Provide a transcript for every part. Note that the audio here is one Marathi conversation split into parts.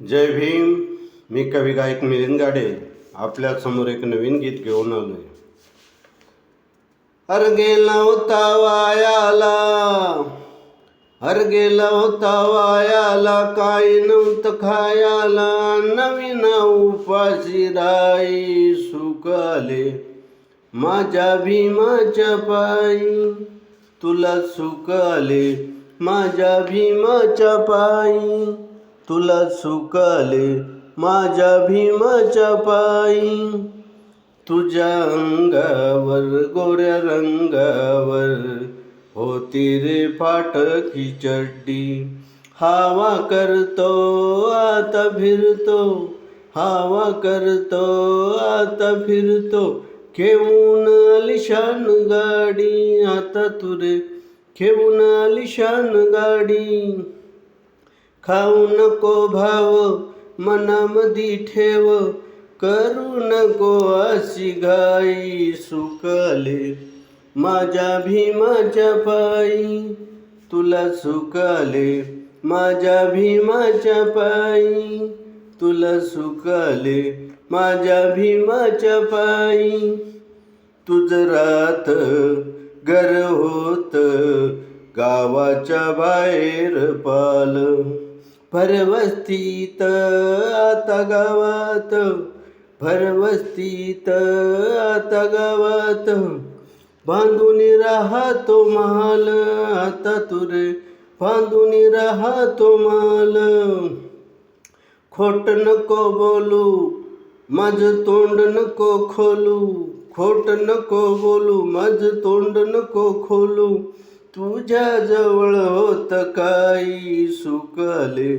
जय भीम. मी कवी गायक मिलिंद गाडे आपल्या समोर एक नवीन गीत घेऊन आलोय. अर गेला होता वायाला, अर गेला होता वायाला, काही नव्हतं खायाला, नवीन उपाशी राई सुकाले माझ्या भीमाच्या पायी. तुला सुकाले माझ्या भीमाच्या पायी, तुला सुकाले माझ्या भीमाच्या पायी. तुझ्या अंगावर गोऱ्या रंगावर होती रे फाटकी चड्डी. हवा करतो आता फिरतो, हवा करतो आता फिरतो, घेऊन आलिशान गाडी. आता तुरे घेऊन आलिशान गाडी. खाऊ नको भाव मनामधी ठेव, करू नको अशी घाई. सुकाले माझ्या भीमाच्या पायी, तुला सुकाले माझ्या भीमाच्या पायी, तुला सुकाले माझ्या भीमाच्या पायी. तुझं रात घर होत गावाच्या बाहेर पाल, भरवस्तीत आता गावात, भरवस्तीत आता गावात, बांधून राहतो माल. आता तुरे बांधून राहतो माल. खोट नको बोलू माझं तोंड नको खोलू, खोट नको बोलू माझं तोंड नको खोलू. तुझ्या जवळ होत काही, सुकाले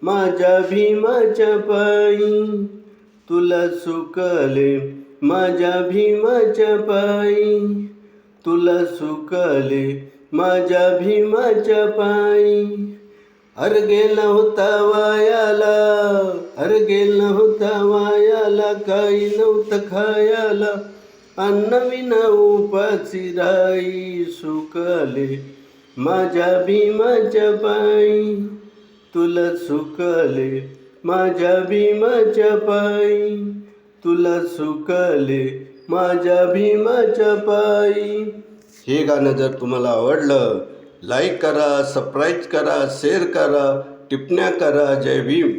माझ्या भीमाच्या पायी. तुला सुकाले माझ्या भीमाच्या पायी, तुला सुकाले माझ्या भीमाच्या पायी. अर गेला होता वायाला, अर गेला होता वायाला, काही नव्हतं खायाला, अन्न विना उपाशी राई. सुकाले माझ्या भीमाच्या पायी, तुला सुकाले माझ्या भीमाच्या पायी, तुला सुकाले माझ्या भीमाच्या पायी. हे गाणं जर तुम्हाला आवडलं, लाईक करा, सबस्क्राईब करा, शेअर करा, टिप्पण्या करा. जय भीम.